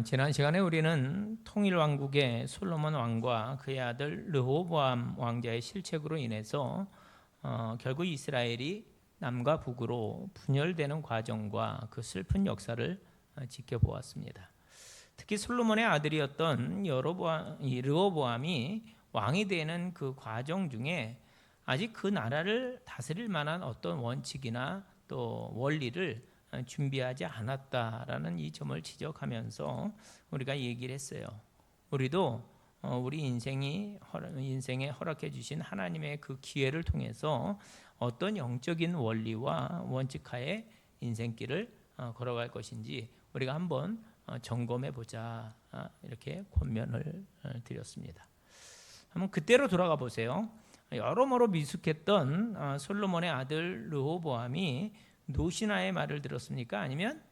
지난 시간에 우리는 통일왕국의 솔로몬 왕과 그의 아들 르호보암 왕자의 실책으로 인해서 결국 이스라엘이 남과 북으로 분열되는 과정과 그 슬픈 역사를 지켜보았습니다. 특히 솔로몬의 아들이었던 르호보암이 왕이 되는 그 과정 중에 아직 그 나라를 다스릴 만한 어떤 원칙이나 또 원리를 준비하지 않았다라는 이 점을 지적하면서 우리가 얘기를 했어요. 우리도 우리 인생에 허락해 주신 하나님의 그 기회를 통해서 어떤 영적인 원리와 원칙하에 인생길을 걸어갈 것인지 우리가 한번 점검해 보자, 이렇게 권면을 드렸습니다. 한번 그때로 돌아가 보세요. 여러모로 미숙했던 솔로몬의 아들 르호보암이 노신하의 말을 들었습니까? 아니면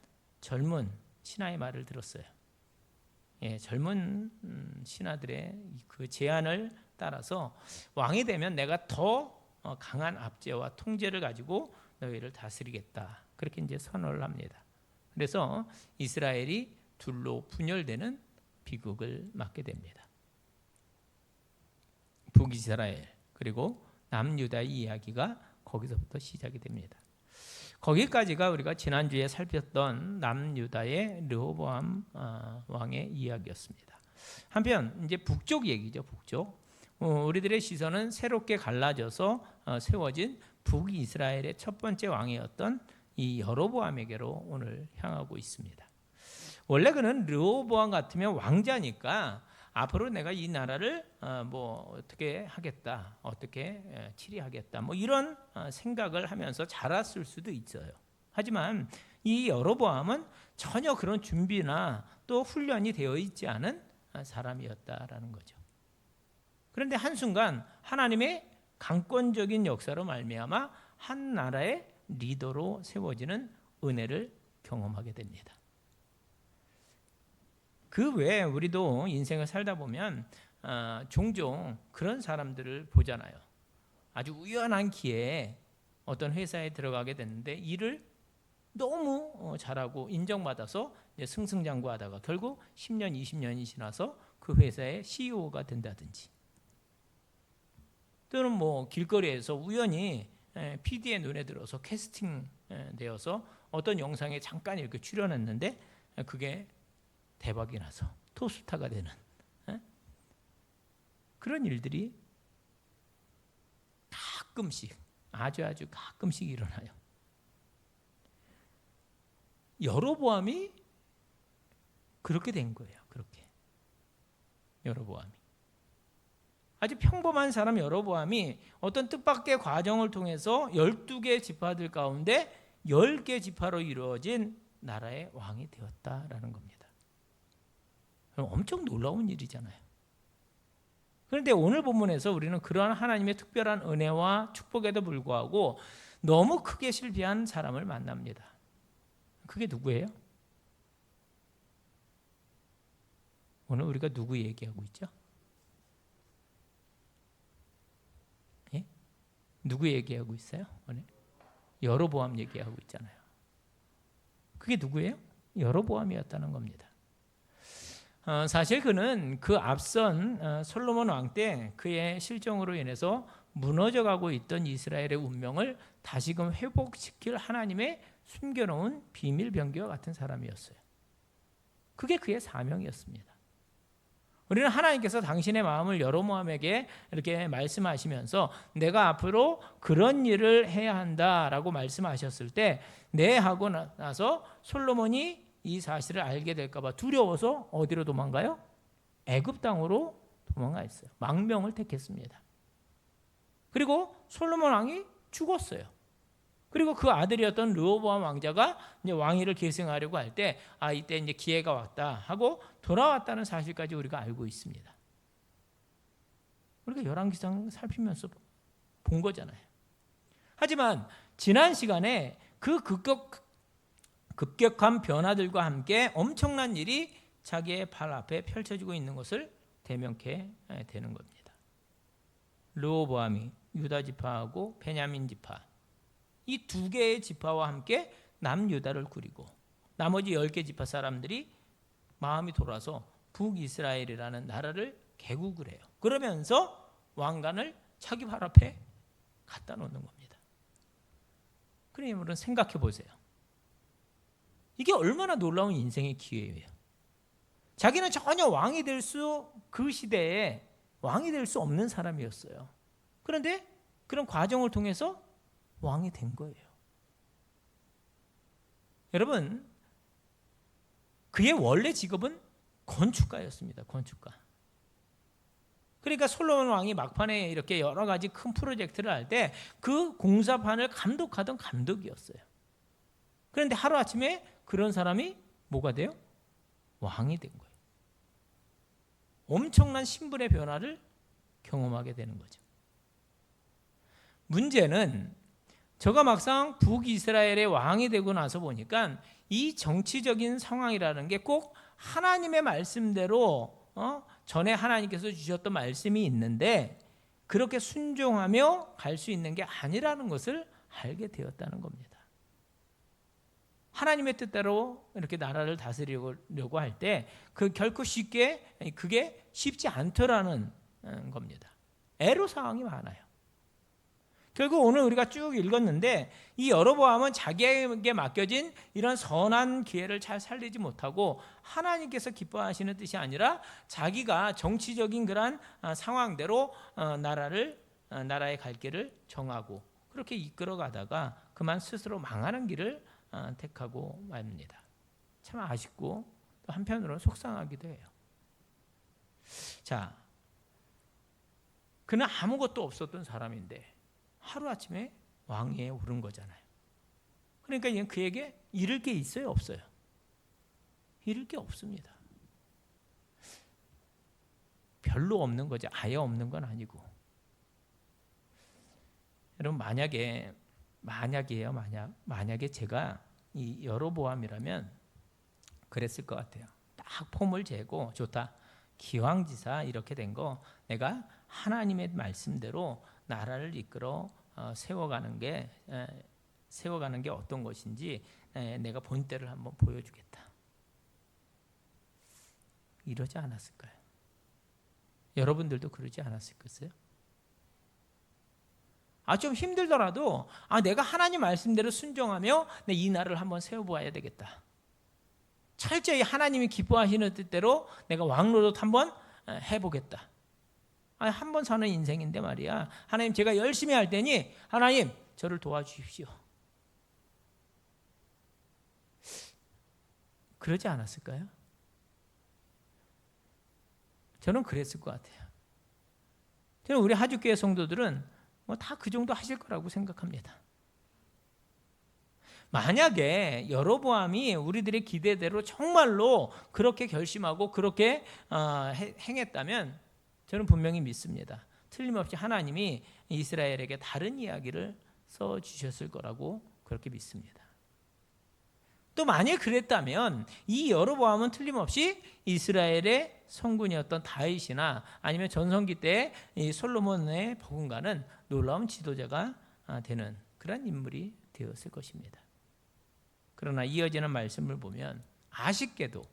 젊은 신하의 말을 들었어요? 젊은 신하들의 그 제안을 따라서 왕이 되면 내가 더 강한 압제와 통제를 가지고 너희를 다스리겠다, 그렇게 이제 선언을 합니다. 그래서 이스라엘이 둘로 분열되는 비극을 맞게 됩니다. 북이스라엘 그리고 남유다의 이야기가 거기서부터 시작이 됩니다. 거기까지가 우리가 지난주에 살폈던 남유다의 르호보암 왕의 이야기였습니다. 한편 이제 북쪽 얘기죠. 북쪽. 우리들의 시선은 새롭게 갈라져서 세워진 북이스라엘의 첫 번째 왕이었던 이 여로보암에게로 오늘 향하고 있습니다. 원래 그는 르호보암 같으면 왕자니까 앞으로 내가 이 나라를 어떻게 하겠다, 어떻게 치리하겠다, 이런 생각을 하면서 자랐을 수도 있어요. 하지만 이 여로보암은 전혀 그런 준비나 또 훈련이 되어 있지 않은 사람이었다라는 거죠. 그런데 한순간 하나님의 강권적인 역사로 말미암아 한 나라의 리더로 세워지는 은혜를 경험하게 됩니다. 그 외에 우리도 인생을 살다 보면 종종 그런 사람들을 보잖아요. 아주 우연한 기회에 어떤 회사에 들어가게 됐는데 일을 너무 잘하고 인정받아서 승승장구하다가 결국 10년, 20년이 지나서 그 회사의 CEO가 된다든지, 또는 길거리에서 우연히 PD의 눈에 들어서 캐스팅 되어서 어떤 영상에 잠깐 이렇게 출연했는데 그게 대박이 나서 톱스타가 되는 그런 일들이 가끔씩, 아주 가끔씩 일어나요. 여로보암이 그렇게 된 거예요. 그렇게 여로보암이 아주 평범한 사람 여로보암이 어떤 뜻밖의 과정을 통해서 12개 지파들 가운데 10개 지파로 이루어진 나라의 왕이 되었다라는 겁니다. 엄청 놀라운 일이잖아요. 그런데 오늘 본문에서 우리는 그러한 하나님의 특별한 은혜와 축복에도 불구하고 너무 크게 실패한 사람을 만납니다. 그게 누구예요? 오늘 우리가 누구 얘기하고 있죠? 예? 누구 얘기하고 있어요? 오늘 여로보암 얘기하고 있잖아요. 그게 누구예요? 여로보암이었다는 겁니다. 사실 그는 그 앞선 솔로몬 왕 때 그의 실정으로 인해서 무너져가고 있던 이스라엘의 운명을 다시금 회복시킬 하나님의 숨겨놓은 비밀 병기와 같은 사람이었어요. 그게 그의 사명이었습니다. 우리는 하나님께서 당신의 마음을 여로보암에게 이렇게 말씀하시면서 내가 앞으로 그런 일을 해야 한다라고 말씀하셨을 때 네 하고 나서 솔로몬이 이 사실을 알게 될까 봐 두려워서 어디로 도망가요? 애굽 땅으로 도망가 있어요. 망명을 택했습니다. 그리고 솔로몬 왕이 죽었어요. 그리고 그 아들이었던 르호보암 왕자가 이제 왕위를 계승하려고 할 때 이때 이제 기회가 왔다 하고 돌아왔다는 사실까지 우리가 알고 있습니다. 우리가 열왕기상 살피면서 본 거잖아요. 하지만 지난 시간에 그 급격한 변화들과 함께 엄청난 일이 자기의 발 앞에 펼쳐지고 있는 것을 대명케 되는 겁니다. 르호보암이 유다 지파하고 베냐민 지파, 이 두 개의 지파와 함께 남유다를 꾸리고 나머지 10개 지파 사람들이 마음이 돌아서 북이스라엘이라는 나라를 개국을 해요. 그러면서 왕관을 자기 발 앞에 갖다 놓는 겁니다. 그러니 여러분 생각해 보세요. 이게 얼마나 놀라운 인생의 기회예요. 자기는 전혀 왕이 될 수, 그 시대에 왕이 될 수 없는 사람이었어요. 그런데 그런 과정을 통해서 왕이 된 거예요. 여러분, 그의 원래 직업은 건축가였습니다. 건축가. 그러니까 솔로몬 왕이 막판에 이렇게 여러 가지 큰 프로젝트를 할 때 그 공사판을 감독하던 감독이었어요. 그런데 하루아침에 그런 사람이 뭐가 돼요? 왕이 된 거예요. 엄청난 신분의 변화를 경험하게 되는 거죠. 문제는 저가 막상 북이스라엘의 왕이 되고 나서 보니까 이 정치적인 상황이라는 게 꼭 하나님의 말씀대로 전에 하나님께서 주셨던 말씀이 있는데 그렇게 순종하며 갈 수 있는 게 아니라는 것을 알게 되었다는 겁니다. 하나님의 뜻대로 이렇게 나라를 다스리려고 할 때 그 결코 그게 쉽지 않더라는 겁니다. 애로사항이 많아요. 결국 오늘 우리가 쭉 읽었는데 이 여로보암은 자기에게 맡겨진 이런 선한 기회를 잘 살리지 못하고 하나님께서 기뻐하시는 뜻이 아니라 자기가 정치적인 그런 상황대로 나라의 갈 길을 정하고 그렇게 이끌어가다가 그만 스스로 망하는 길을 택하고 맙니다. 참 아쉽고 또 한편으로는 속상하기도 해요. 자, 그는 아무것도 없었던 사람인데 하루아침에 왕위에 오른 거잖아요. 그러니까 그에게 잃을 게 있어요? 없어요? 잃을 게 없습니다. 별로 없는 거죠. 아예 없는 건 아니고. 여러분 만약에 제가 이 여로보암이라면 그랬을 것 같아요. 딱 폼을 재고 좋다. 기왕지사 이렇게 된 거 내가 하나님의 말씀대로 나라를 이끌어 세워가는 게 어떤 것인지 내가 본때를 한번 보여주겠다. 이러지 않았을까요? 여러분들도 그러지 않았을까요? 좀 힘들더라도 내가 하나님 말씀대로 순종하며 이 나라를 한번 세워보아야 되겠다. 철저히 하나님이 기뻐하시는 뜻대로 내가 왕노릇 한번 해보겠다. 한 번 사는 인생인데 말이야. 하나님 제가 열심히 할 테니 하나님 저를 도와주십시오. 그러지 않았을까요? 저는 그랬을 것 같아요. 저는 우리 하주교회 성도들은 다 그 정도 하실 거라고 생각합니다. 만약에 여로보암이 우리들의 기대대로 정말로 그렇게 결심하고 그렇게 행했다면 저는 분명히 믿습니다. 틀림없이 하나님이 이스라엘에게 다른 이야기를 써주셨을 거라고 그렇게 믿습니다. 또 만약 그랬다면 이 여로보암은 틀림없이 이스라엘의 성군이었던 다윗이나 아니면 전성기 때 이 솔로몬의 버금가는 놀라운 지도자가 되는 그런 인물이 되었을 것입니다. 그러나 이어지는 말씀을 보면 아쉽게도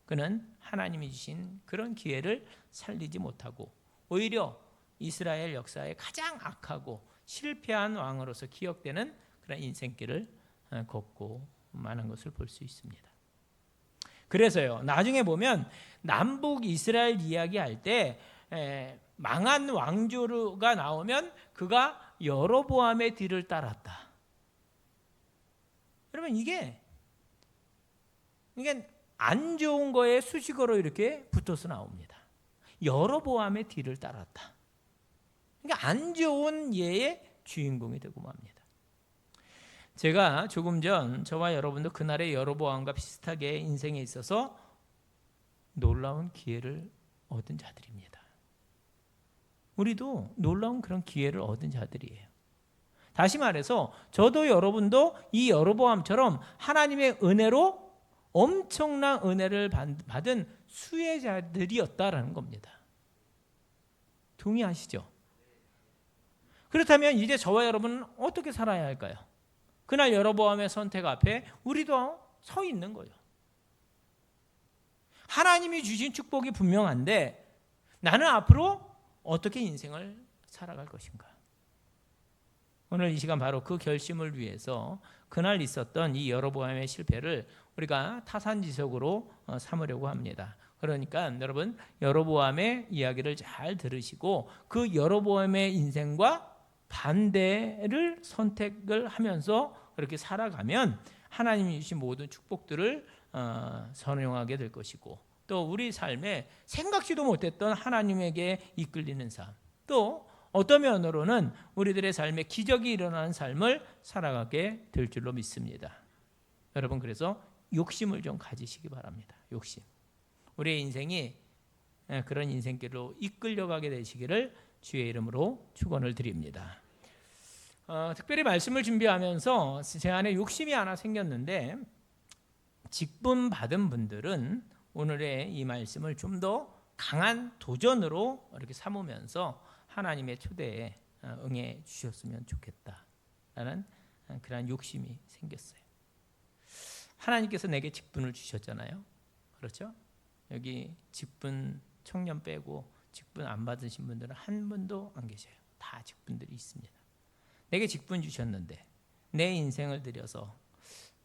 그는 하나님이 주신 그런 기회를 살리지 못하고 오히려 이스라엘 역사의 가장 악하고 실패한 왕으로서 기억되는 그런 인생길을 걷고 많은 것을 볼 수 있습니다. 그래서요, 나중에 보면 남북 이스라엘 이야기할 때 망한 왕조가 나오면 그가 여로보암의 뒤를 따랐다. 여러분 이게 안 좋은 거에 수식어로 이렇게 붙어서 나옵니다. 여로보암의 뒤를 따랐다. 그러니까 안 좋은 예의 주인공이 되고 맙니다. 제가 조금 전 저와 여러분도 그날의 여로보암과 비슷하게 인생에 있어서 놀라운 기회를 얻은 자들입니다. 우리도 놀라운 그런 기회를 얻은 자들이에요. 다시 말해서 저도 여러분도 이 여로보암처럼 하나님의 은혜로 엄청난 은혜를 받은 수혜자들이었다라는 겁니다. 동의하시죠? 그렇다면 이제 저와 여러분은 어떻게 살아야 할까요? 그날 여로보암의 선택 앞에 우리도 서 있는 거예요. 하나님이 주신 축복이 분명한데 나는 앞으로 어떻게 인생을 살아갈 것인가? 오늘 이 시간 바로 그 결심을 위해서 그날 있었던 이 여로보암의 실패를 우리가 타산지석으로 삼으려고 합니다. 그러니까 여러분 여로보암의 이야기를 잘 들으시고 그 여로보암의 인생과 반대를 선택을 하면서 그렇게 살아가면 하나님이 주신 모든 축복들을 선용하게 될 것이고 또 우리 삶에 생각지도 못했던 하나님에게 이끌리는 삶 또 어떤 면으로는 우리들의 삶에 기적이 일어나는 삶을 살아가게 될 줄로 믿습니다. 여러분 그래서 욕심을 좀 가지시기 바랍니다. 욕심. 우리의 인생이 그런 인생길로 이끌려가게 되시기를 주의 이름으로 축원을 드립니다. 특별히 말씀을 준비하면서 제 안에 욕심이 하나 생겼는데 직분 받은 분들은 오늘의 이 말씀을 좀 더 강한 도전으로 이렇게 삼으면서 하나님의 초대에 응해 주셨으면 좋겠다라는 그런 욕심이 생겼어요. 하나님께서 내게 직분을 주셨잖아요. 그렇죠? 여기 직분 청년 빼고 직분 안 받으신 분들은 한 분도 안 계셔요. 다 직분들이 있습니다. 내게 직분 주셨는데 내 인생을 들여서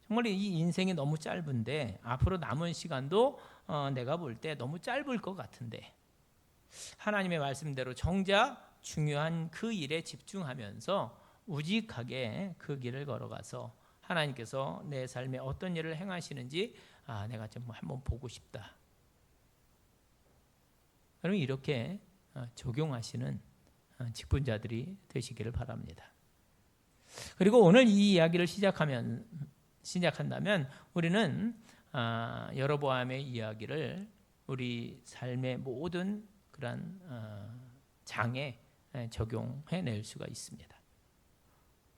정말 이 인생이 너무 짧은데 앞으로 남은 시간도 내가 볼 때 너무 짧을 것 같은데 하나님의 말씀대로 정작 중요한 그 일에 집중하면서 우직하게 그 길을 걸어가서 하나님께서 내 삶에 어떤 일을 행하시는지 내가 좀 한번 보고 싶다. 여러분 이렇게 적용하시는 직분자들이 되시기를 바랍니다. 그리고 오늘 이 이야기를 시작한다면 우리는 여로보암의 이야기를 우리 삶의 모든 그런 장에 적용해낼 수가 있습니다.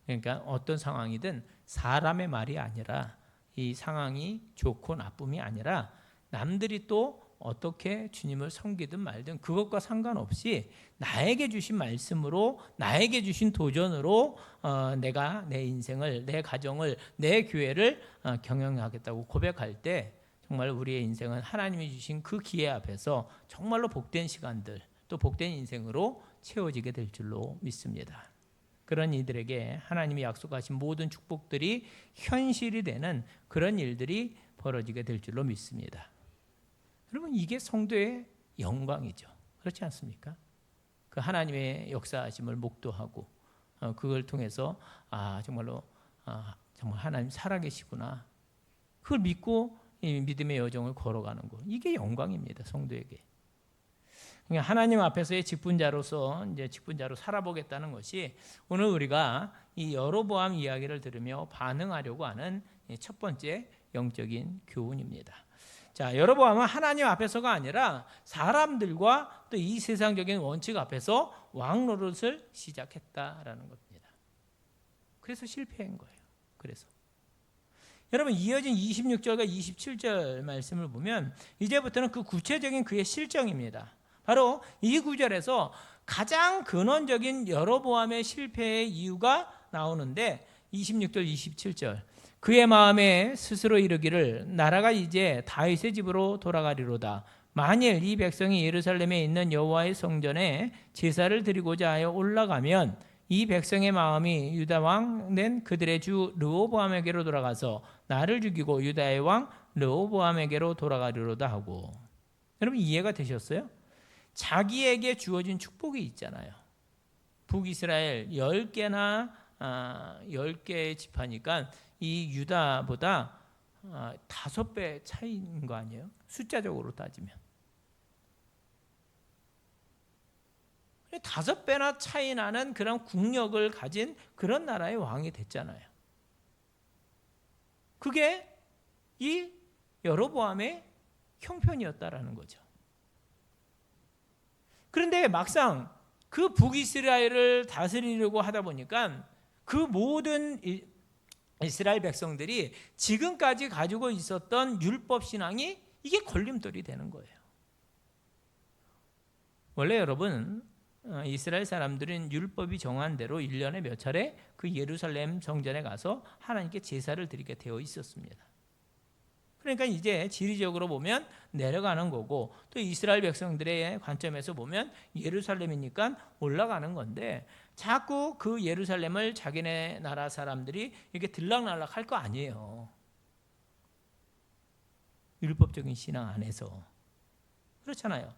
그러니까 어떤 상황이든 사람의 말이 아니라 이 상황이 좋고 나쁨이 아니라 남들이 또 어떻게 주님을 섬기든 말든 그것과 상관없이 나에게 주신 말씀으로 나에게 주신 도전으로 내가 내 인생을 내 가정을 내 교회를 경영하겠다고 고백할 때 정말 우리의 인생은 하나님이 주신 그 기회 앞에서 정말로 복된 시간들 또 복된 인생으로 채워지게 될 줄로 믿습니다. 그런 이들에게 하나님이 약속하신 모든 축복들이 현실이 되는 그런 일들이 벌어지게 될 줄로 믿습니다. 여러분 이게 성도의 영광이죠. 그렇지 않습니까? 그 하나님의 역사하심을 목도하고 그걸 통해서 정말로 정말 하나님 살아계시구나. 그걸 믿고 이 믿음의 여정을 걸어가는 것. 이게 영광입니다. 성도에게. 그러니까 하나님 앞에서의 직분자로서 이제 직분자로 살아보겠다는 것이 오늘 우리가 이 여로보암 이야기를 들으며 반응하려고 하는 첫 번째 영적인 교훈입니다. 자, 여로보암은 하나님 앞에서가 아니라 사람들과 또 이 세상적인 원칙 앞에서 왕 노릇을 시작했다라는 겁니다. 그래서 실패한 거예요. 그래서 여러분 이어진 26절과 27절 말씀을 보면 이제부터는 그 구체적인 그의 실정입니다. 바로 이 구절에서 가장 근원적인 여로보암의 실패의 이유가 나오는데 26절, 27절 그의 마음에 스스로 이르기를 나라가 이제 다윗의 집으로 돌아가리로다. 만일 이 백성이 예루살렘에 있는 여호와의 성전에 제사를 드리고자 하여 올라가면 이 백성의 마음이 유다 왕 된 그들의 주 르호보암에게로 돌아가서 나를 죽이고 유다의 왕 르호보암에게로 돌아가리로다 하고. 여러분 이해가 되셨어요? 자기에게 주어진 축복이 있잖아요. 북이스라엘 10개의 지파니까 이 유다보다 5배 차이인 거 아니에요? 숫자적으로 따지면 5배나 차이 나는 그런 국력을 가진 그런 나라의 왕이 됐잖아요. 그게 이 여로보암의 형편이었다라는 거죠. 그런데 막상 그 북이스라엘을 다스리려고 하다 보니까 그 모든 이스라엘 백성들이 지금까지 가지고 있었던 율법 신앙이 이게 걸림돌이 되는 거예요. 원래 여러분 이스라엘 사람들은 율법이 정한 대로 1년에 몇 차례 그 예루살렘 성전에 가서 하나님께 제사를 드리게 되어 있었습니다. 그러니까 이제 지리적으로 보면 내려가는 거고, 또 이스라엘 백성들의 관점에서 보면 예루살렘이니까 올라가는 건데, 자꾸 그 예루살렘을 자기네 나라 사람들이 이렇게 들락날락 할 거 아니에요. 율법적인 신앙 안에서. 그렇잖아요.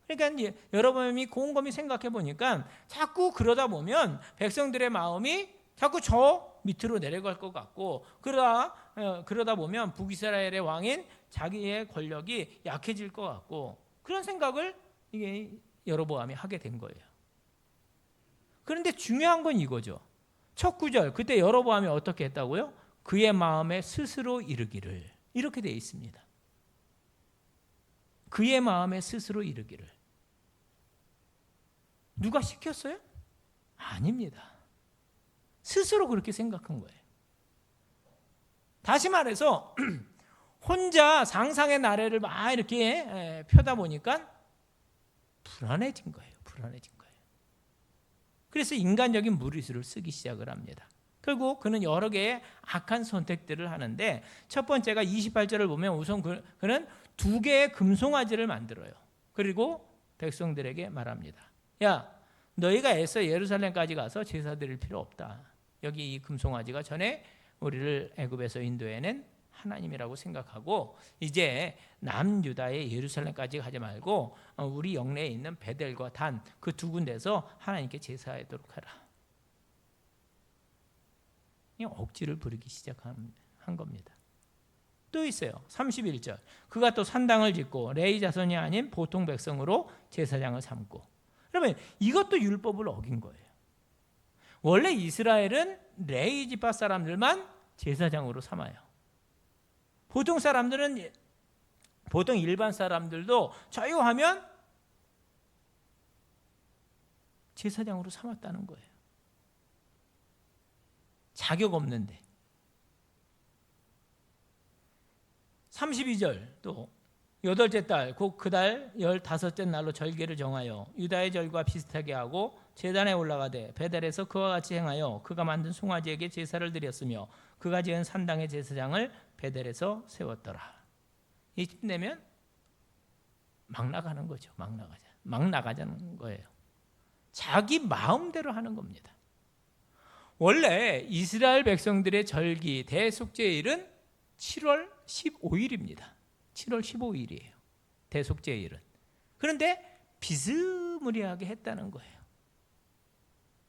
그러니까 이제 여러분이 곰곰이 생각해 보니까 자꾸 그러다 보면 백성들의 마음이 자꾸 저 밑으로 내려갈 것 같고, 그러다 보면 북이스라엘의 왕인 자기의 권력이 약해질 것 같고, 그런 생각을 이게 여로보암이 하게 된 거예요. 그런데 중요한 건 이거죠. 첫 구절, 그때 여로보암이 어떻게 했다고요? 그의 마음에 스스로 이르기를, 이렇게 되어 있습니다. 그의 마음에 스스로 이르기를. 누가 시켰어요? 아닙니다. 스스로 그렇게 생각한 거예요. 다시 말해서 혼자 상상의 나래를 막 이렇게 펴다 보니까 불안해진 거예요. 불안해진 거예요. 그래서 인간적인 무리수를 쓰기 시작을 합니다. 결국 그는 여러 개의 악한 선택들을 하는데, 첫 번째가 28절을 보면 우선 그는 2개의 금송아지를 만들어요. 그리고 백성들에게 말합니다. 야, 너희가 애써 예루살렘까지 가서 제사 드릴 필요 없다. 여기 이 금송아지가 전에 우리를 애굽에서 인도해낸 하나님이라고 생각하고, 이제 남유다의 예루살렘까지 가지 말고 우리 영내에 있는 베델과 단 그 2군데서 하나님께 제사하도록 하라. 억지를 부리기 시작한 겁니다. 또 있어요. 31절. 그가 또 산당을 짓고 레위 자손이 아닌 보통 백성으로 제사장을 삼고. 그러면 이것도 율법을 어긴 거예요. 원래 이스라엘은 레위 지파 사람들만 제사장으로 삼아요. 보통 사람들은, 보통 일반 사람들도 자유하면 제사장으로 삼았다는 거예요. 자격 없는데. 32절 또 8째 달 곧 그 달 15째 날로 절기를 정하여 유다의 절과 비슷하게 하고 제단에 올라가되 베델에서 그와 같이 행하여 그가 만든 송아지에게 제사를 드렸으며 그가 지은 산당의 제사장을 베델에서 세웠더라. 이쯤 되면 막 나가는 거죠. 막 나가자는 거예요. 자기 마음대로 하는 겁니다. 원래 이스라엘 백성들의 절기 대속죄일은 7월 15일입니다. 7월 15일이에요. 대속죄일은. 그런데 비스무리하게 했다는 거예요.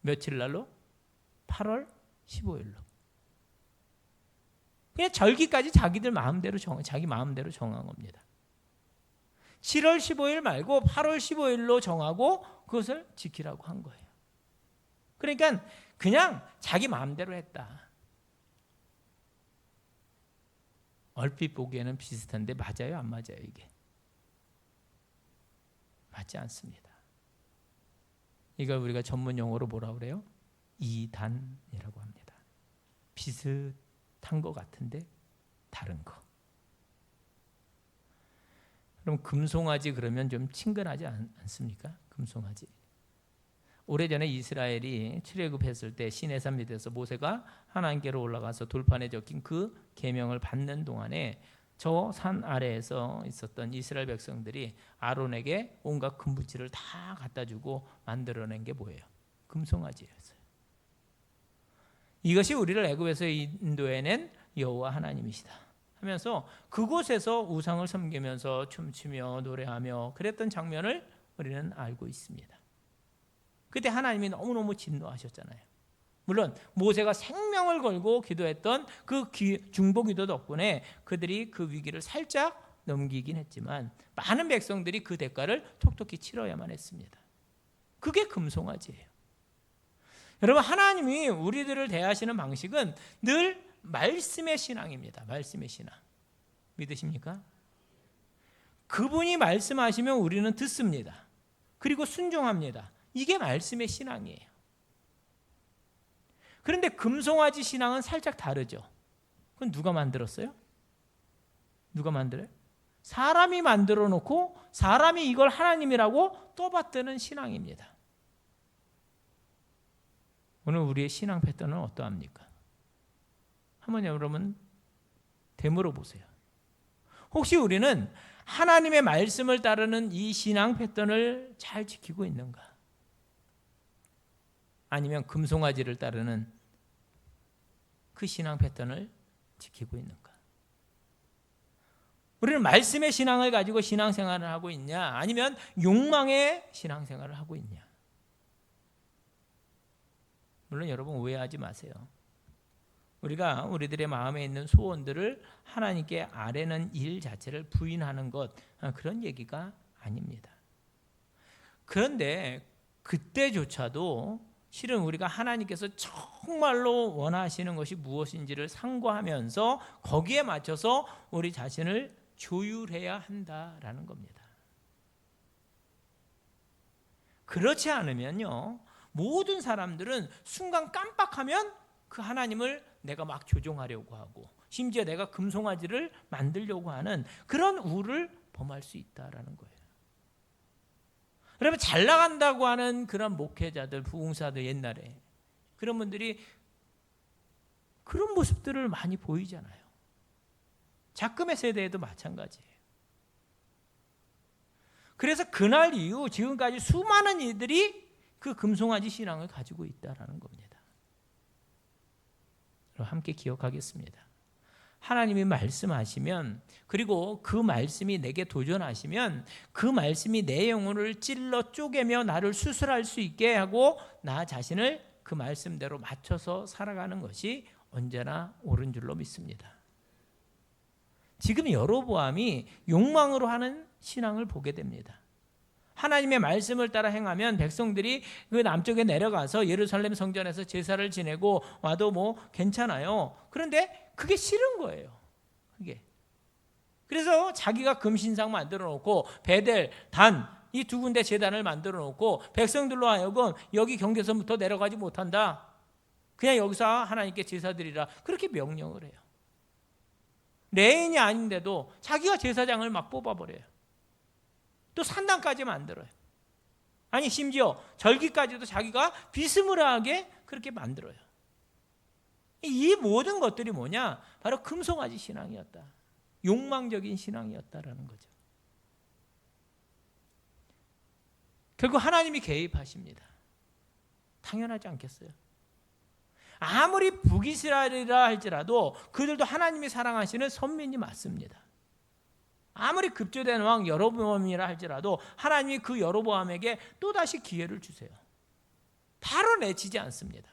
며칠 날로? 8월 15일로. 그냥 절기까지 자기 마음대로 정한 겁니다. 7월 15일 말고 8월 15일로 정하고 그것을 지키라고 한 거예요. 그러니까 그냥 자기 마음대로 했다. 얼핏 보기에는 비슷한데 맞아요? 안 맞아요? 이게? 맞지 않습니다. 이걸 우리가 전문 용어로 뭐라고 그래요? 이단이라고 합니다. 비슷한 것 같은데 다른 거. 그럼 금송아지 그러면 좀 친근하지 않습니까? 금송아지. 오래전에 이스라엘이 출애굽했을 때 시내산 밑에서 모세가 하나님께로 올라가서 돌판에 적힌 그 계명을 받는 동안에 저 산 아래에서 있었던 이스라엘 백성들이 아론에게 온갖 금붙이를 다 갖다 주고 만들어낸 게 뭐예요? 금송아지였어요. 이것이 우리를 애굽에서 인도해낸 여호와 하나님이시다 하면서 그곳에서 우상을 섬기면서 춤추며 노래하며 그랬던 장면을 우리는 알고 있습니다. 그때 하나님이 너무너무 진노하셨잖아요. 물론 모세가 생명을 걸고 기도했던 그 중보기도 덕분에 그들이 그 위기를 살짝 넘기긴 했지만 많은 백성들이 그 대가를 톡톡히 치러야만 했습니다. 그게 금송아지예요. 여러분, 하나님이 우리들을 대하시는 방식은 늘 말씀의 신앙입니다. 말씀의 신앙. 믿으십니까? 그분이 말씀하시면 우리는 듣습니다. 그리고 순종합니다. 이게 말씀의 신앙이에요. 그런데 금송아지 신앙은 살짝 다르죠. 그건 누가 만들었어요? 누가 만들어요? 사람이 만들어 놓고 사람이 이걸 하나님이라고 떠받드는 신앙입니다. 오늘 우리의 신앙 패턴은 어떠합니까? 한번 여러분 되물어 보세요. 혹시 우리는 하나님의 말씀을 따르는 이 신앙 패턴을 잘 지키고 있는가? 아니면 금송아지를 따르는 그 신앙 패턴을 지키고 있는가? 우리는 말씀의 신앙을 가지고 신앙생활을 하고 있냐? 아니면 욕망의 신앙생활을 하고 있냐? 물론 여러분 오해하지 마세요. 우리가 우리들의 마음에 있는 소원들을 하나님께 아뢰는 일 자체를 부인하는 것, 그런 얘기가 아닙니다. 그런데 그때조차도 실은 우리가 하나님께서 정말로 원하시는 것이 무엇인지를 상고하면서 거기에 맞춰서 우리 자신을 조율해야 한다라는 겁니다. 그렇지 않으면요, 모든 사람들은 순간 깜빡하면 그 하나님을 내가 막 조종하려고 하고 심지어 내가 금송아지를 만들려고 하는 그런 우를 범할 수 있다라는 거예요. 여러분, 잘 나간다고 하는 그런 목회자들, 부흥사들, 옛날에 그런 분들이 그런 모습들을 많이 보이잖아요. 작금의 세대에도 마찬가지예요. 그래서 그날 이후 지금까지 수많은 이들이 그 금송아지 신앙을 가지고 있다라는 겁니다. 함께 기억하겠습니다. 하나님이 말씀하시면, 그리고 그 말씀이 내게 도전하시면 그 말씀이 내 영혼을 찔러 쪼개며 나를 수술할 수 있게 하고 나 자신을 그 말씀대로 맞춰서 살아가는 것이 언제나 옳은 줄로 믿습니다. 지금 여로보암이 욕망으로 하는 신앙을 보게 됩니다. 하나님의 말씀을 따라 행하면 백성들이 그 남쪽에 내려가서 예루살렘 성전에서 제사를 지내고 와도 뭐 괜찮아요. 그런데 그게 싫은 거예요. 그게. 그래서 자기가 금신상 만들어 놓고 베델, 단 이 두 군데 제단을 만들어 놓고 백성들로 하여금 여기 경계선부터 내려가지 못한다. 그냥 여기서 하나님께 제사드리라. 그렇게 명령을 해요. 레인이 아닌데도 자기가 제사장을 막 뽑아버려요. 또 산당까지 만들어요. 아니 심지어 절기까지도 자기가 비스무리하게 그렇게 만들어요. 이 모든 것들이 뭐냐? 바로 금송아지 신앙이었다. 욕망적인 신앙이었다라는 거죠. 결국 하나님이 개입하십니다. 당연하지 않겠어요? 아무리 북이스라엘이라 할지라도 그들도 하나님이 사랑하시는 선민이 맞습니다. 아무리 급조된 왕 여로보암이라 할지라도 하나님이 그 여로보암에게 또다시 기회를 주세요. 바로 내치지 않습니다.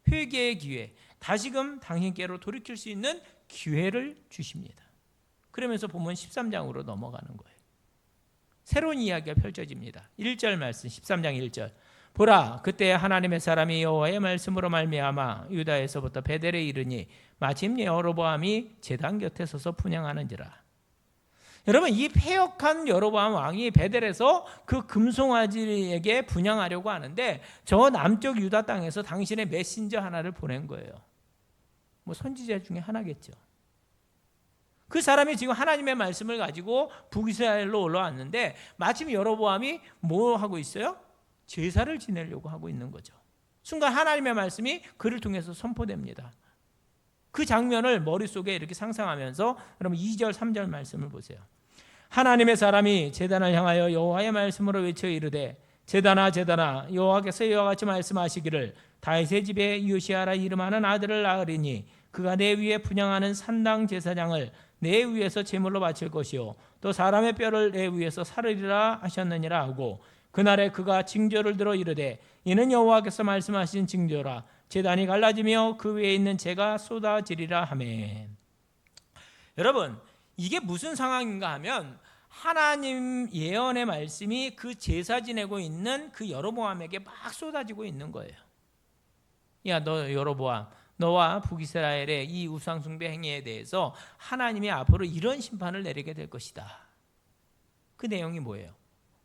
회개의 기회, 다시금 당신께로 돌이킬 수 있는 기회를 주십니다. 그러면서 보면 13장으로 넘어가는 거예요. 새로운 이야기가 펼쳐집니다. 1절 말씀, 13장 1절. 보라, 그때 하나님의 사람이 여호와의 말씀으로 말미암아 유다에서부터 베델에 이르니 마침 여로보암이 제단 곁에 서서 분향하는지라. 여러분, 이 패역한 여로보암 왕이 베델에서 그 금송아지에게 분향하려고 하는데 저 남쪽 유다 땅에서 당신의 메신저 하나를 보낸 거예요. 뭐 선지자 중에 하나겠죠. 그 사람이 지금 하나님의 말씀을 가지고 북이스라엘로 올라왔는데 마침 여로보암이 뭐 하고 있어요? 제사를 지내려고 하고 있는 거죠. 순간 하나님의 말씀이 그를 통해서 선포됩니다. 그 장면을 머릿속에 이렇게 상상하면서 여러분 2절 3절 말씀을 보세요. 하나님의 사람이 제단을 향하여 여호와의 말씀으로 외쳐 이르되 제단아 제단아 여호와께서 이와 같이 말씀하시기를 다윗의 집에 요시아라 이름하는 아들을 낳으리니 그가 내 위에 분향하는 산당 제사장을 내 위에서 제물로 바칠 것이요 또 사람의 뼈를 내 위에서 사르리라 하셨느니라 하고 그날에 그가 징조를 들어 이르되 이는 여호와께서 말씀하신 징조라 제단이 갈라지며 그 위에 있는 재가 쏟아지리라 하매. 여러분, 이게 무슨 상황인가 하면 하나님 예언의 말씀이 그 제사 지내고 있는 그 여로보암에게 막 쏟아지고 있는 거예요. 야, 너 여로보암, 너와 북이스라엘의 이 우상 숭배 행위에 대해서 하나님이 앞으로 이런 심판을 내리게 될 것이다. 그 내용이 뭐예요?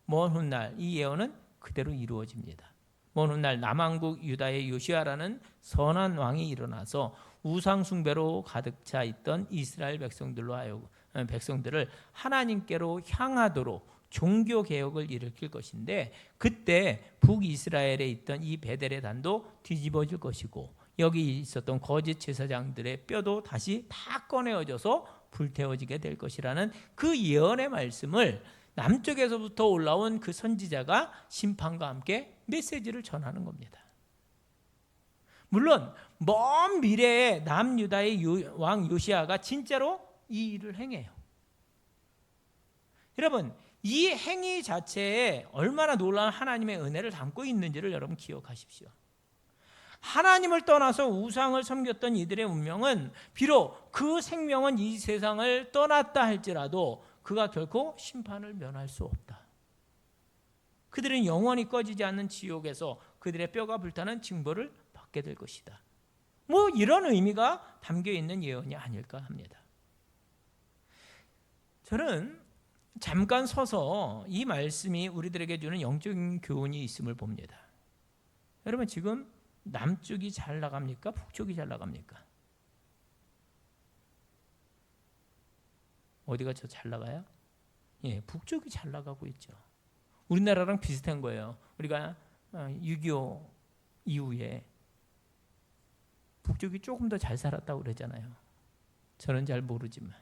먼 훗날 이 예언은 그대로 이루어집니다. 먼 훗날 남왕국 유다의 요시아라는 선한 왕이 일어나서 우상 숭배로 가득 차 있던 이스라엘 백성들을 하나님께로 향하도록 종교 개혁을 일으킬 것인데 그때 북이스라엘에 있던 이 베델의 단도 뒤집어질 것이고 여기 있었던 거짓 제사장들의 뼈도 다시 다 꺼내어져서 불태워지게 될 것이라는 그 예언의 말씀을 남쪽에서부터 올라온 그 선지자가 심판과 함께 메시지를 전하는 겁니다. 물론 먼 미래에 남유다의 왕 요시아가 진짜로 이 일을 행해요. 여러분, 이 행위 자체에 얼마나 놀라운 하나님의 은혜를 담고 있는지를 여러분 기억하십시오. 하나님을 떠나서 우상을 섬겼던 이들의 운명은 비록 그 생명은 이 세상을 떠났다 할지라도 그가 결코 심판을 면할 수 없다. 그들은 영원히 꺼지지 않는 지옥에서 그들의 뼈가 불타는 징벌을 받게 될 것이다. 뭐 이런 의미가 담겨 있는 예언이 아닐까 합니다. 저는 잠깐 서서 이 말씀이 우리들에게 주는 영적인 교훈이 있음을 봅니다. 여러분, 지금 남쪽이 잘 나갑니까? 북쪽이 잘 나갑니까? 어디가 더 잘 나가요? 예, 북쪽이 잘 나가고 있죠. 우리나라랑 비슷한 거예요. 우리가 6.25 이후에 북쪽이 조금 더 잘 살았다고 그러잖아요. 저는 잘 모르지만.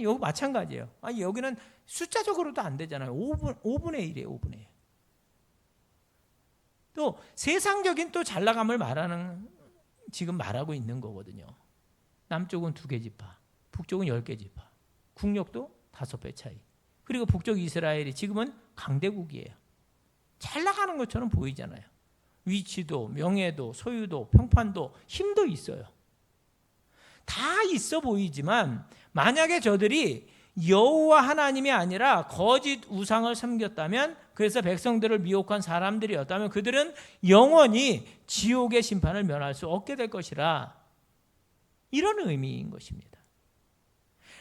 여기 마찬가지예요. 여기는 숫자적으로도 안 되잖아요. 5분의 1이에요. 5분의 1. 또 세상적인 또 잘 나감을 지금 말하고 있는 거거든요. 남쪽은 2개 지파, 북쪽은 10개 지파, 국력도 5배 차이. 그리고 북쪽 이스라엘이 지금은 강대국이에요. 잘 나가는 것처럼 보이잖아요. 위치도, 명예도, 소유도, 평판도, 힘도 있어요. 다 있어 보이지만 만약에 저들이 여호와 하나님이 아니라 거짓 우상을 섬겼다면, 그래서 백성들을 미혹한 사람들이었다면 그들은 영원히 지옥의 심판을 면할 수 없게 될 것이라, 이런 의미인 것입니다.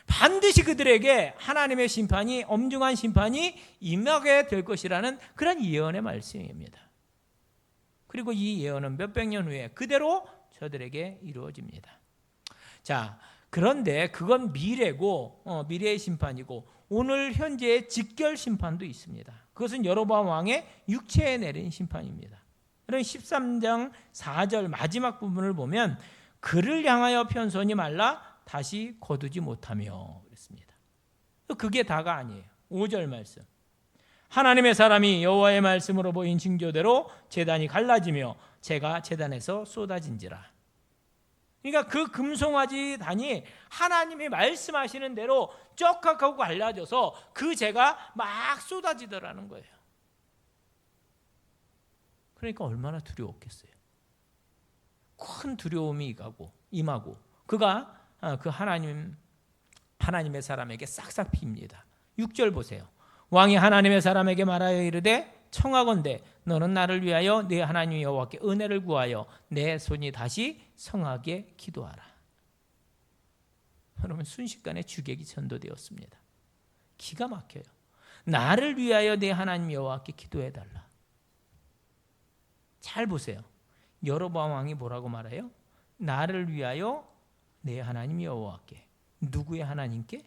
반드시 그들에게 하나님의 심판이, 엄중한 심판이 임하게 될 것이라는 그런 예언의 말씀입니다. 그리고 이 예언은 몇백 년 후에 그대로 저들에게 이루어집니다. 자, 그런데 그건 미래고, 미래의 심판이고, 오늘 현재의 직결 심판도 있습니다. 그것은 여로보암 왕의 육체에 내린 심판입니다. 그럼 13장 4절 마지막 부분을 보면 그를 향하여 편손이 말라 다시 거두지 못하며 그랬습니다. 그게 다가 아니에요. 5절 말씀. 하나님의 사람이 여호와의 말씀으로 보인 징조대로 제단이 갈라지며 재가 제단에서 쏟아진지라. 그러니까 그 금송아지 단이 하나님이 말씀하시는 대로 쩍하고 갈라져서 그 재가 막 쏟아지더라는 거예요. 그러니까 얼마나 두려웠겠어요. 큰 두려움이 임하고 그가 그 하나님의 사람에게 싹싹 핍니다. 6절 보세요. 왕이 하나님의 사람에게 말하여 이르되 청하건대 너는 나를 위하여 내 하나님 여호와께 은혜를 구하여 내 손이 다시 성하게 기도하라. 여러분, 순식간에 주객이 전도되었습니다. 기가 막혀요. 나를 위하여 내 하나님 여호와께 기도해달라. 잘 보세요. 여로보암 왕이 뭐라고 말해요? 나를 위하여 내 하나님 여호와께. 누구의 하나님께?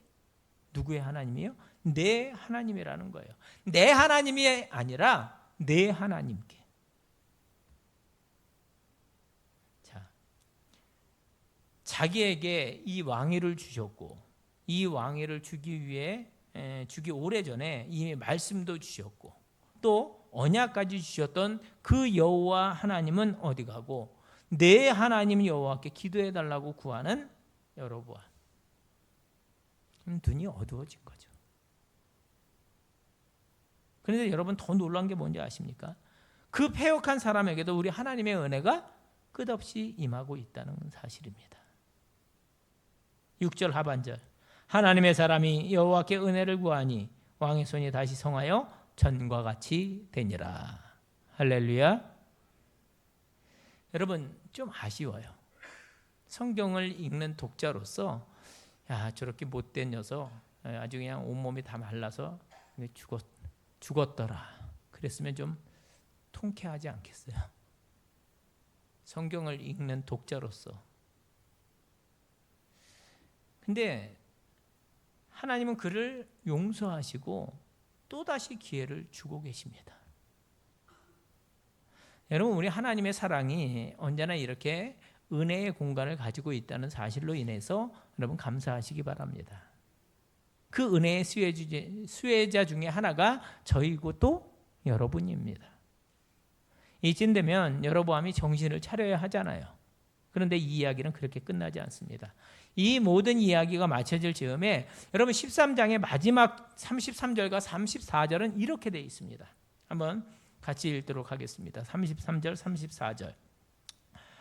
누구의 하나님이요? 내 하나님이라는 거예요. 내 하나님이 아니라 내 하나님께. 자, 자기에게 이 왕위를 주셨고, 이 왕위를 주기 오래전에 이미 말씀도 주셨고, 또 언약까지 주셨던 그 여호와 하나님은 어디 가고 내 하나님 여호와께 기도해달라고 구하는 여로보암. 눈이 어두워진 거죠. 그런데 여러분, 더 놀라운 게 뭔지 아십니까? 그 패역한 사람에게도 우리 하나님의 은혜가 끝없이 임하고 있다는 사실입니다. 6절 하반절. 하나님의 사람이 여호와께 은혜를 구하니 왕의 손이 다시 성하여 전과 같이 되니라. 할렐루야. 여러분, 좀 아쉬워요. 성경을 읽는 독자로서 저렇게 못된 녀석, 아주 그냥 온몸이 다 말라서 죽었더라. 그랬으면 좀 통쾌하지 않겠어요? 성경을 읽는 독자로서. 근데 하나님은 그를 용서하시고 또다시 기회를 주고 계십니다. 여러분, 우리 하나님의 사랑이 언제나 이렇게 은혜의 공간을 가지고 있다는 사실로 인해서 여러분 감사하시기 바랍니다. 그 은혜의 수혜자 중에 하나가 저희고 또 여러분입니다. 이쯤 되면 여로보암이 정신을 차려야 하잖아요. 그런데 이 이야기는 그렇게 끝나지 않습니다. 이 모든 이야기가 마쳐질 즈음에 여러분 13장의 마지막 33절과 34절은 이렇게 되어 있습니다. 한번 같이 읽도록 하겠습니다. 33절, 34절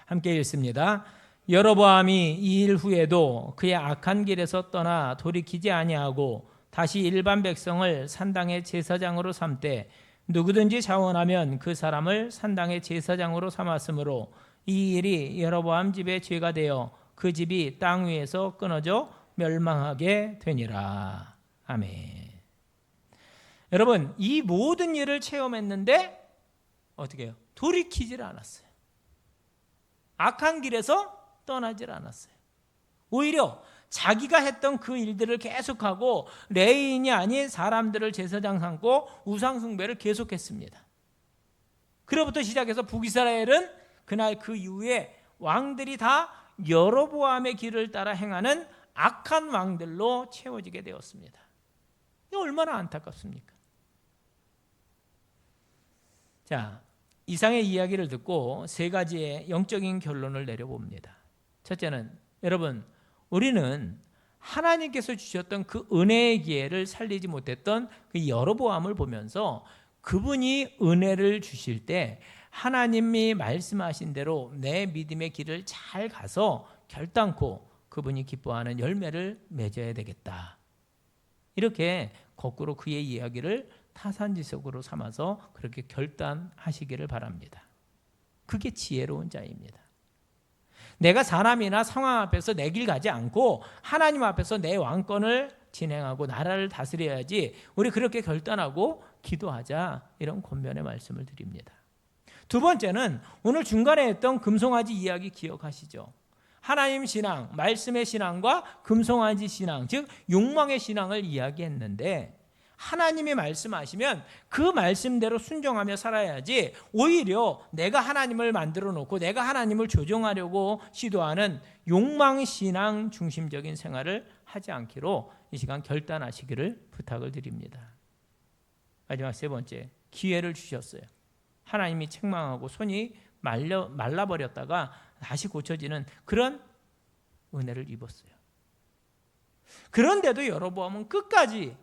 함께 읽습니다. 여로보암이 이 일 후에도 그의 악한 길에서 떠나 돌이키지 아니하고 다시 일반 백성을 산당의 제사장으로 삼되 누구든지 자원하면 그 사람을 산당의 제사장으로 삼았으므로 이 일이 여로보암 집의 죄가 되어 그 집이 땅 위에서 끊어져 멸망하게 되니라. 아멘. 여러분, 이 모든 일을 체험했는데 어떻게 해요? 돌이키질 않았어요. 악한 길에서 떠나질 않았어요. 오히려 자기가 했던 그 일들을 계속하고 레인이 아닌 사람들을 제사장 삼고 우상 숭배를 계속했습니다. 그로부터 시작해서 북이스라엘은 그날 그 이후에 왕들이 다 여로보암의 길을 따라 행하는 악한 왕들로 채워지게 되었습니다. 이게 얼마나 안타깝습니까? 자, 이상의 이야기를 듣고 세 가지의 영적인 결론을 내려봅니다. 첫째는 여러분, 우리는 하나님께서 주셨던 그 은혜의 기회를 살리지 못했던 그 여로보암을 보면서 그분이 은혜를 주실 때 하나님이 말씀하신 대로 내 믿음의 길을 잘 가서 결단코 그분이 기뻐하는 열매를 맺어야 되겠다. 이렇게 거꾸로 그의 이야기를 타산지석으로 삼아서 그렇게 결단하시기를 바랍니다. 그게 지혜로운 자입니다. 내가 사람이나 상황 앞에서 내 길 가지 않고 하나님 앞에서 내 왕권을 진행하고 나라를 다스려야지, 우리 그렇게 결단하고 기도하자, 이런 권면의 말씀을 드립니다. 두 번째는 오늘 중간에 했던 금송아지 이야기 기억하시죠? 하나님 신앙, 말씀의 신앙과 금송아지 신앙, 즉 욕망의 신앙을 이야기했는데, 하나님이 말씀하시면 그 말씀대로 순종하며 살아야지, 오히려 내가 하나님을 만들어 놓고 내가 하나님을 조종하려고 시도하는 욕망신앙 중심적인 생활을 하지 않기로 이 시간 결단하시기를 부탁을 드립니다. 마지막 세 번째, 기회를 주셨어요. 하나님이 책망하고 손이 말라버렸다가 다시 고쳐지는 그런 은혜를 입었어요. 그런데도 여로보암은 끝까지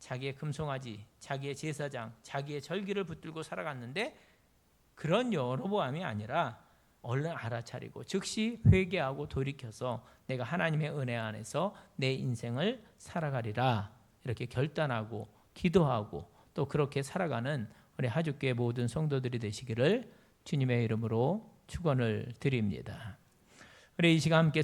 자기의 금송아지, 자기의 제사장, 자기의 절기를 붙들고 살아갔는데, 그런 여로보암이 아니라 얼른 알아차리고 즉시 회개하고 돌이켜서 내가 하나님의 은혜 안에서 내 인생을 살아가리라, 이렇게 결단하고 기도하고 또 그렇게 살아가는 우리 하주교회 모든 성도들이 되시기를 주님의 이름으로 축원을 드립니다. 우리 이 시간 함께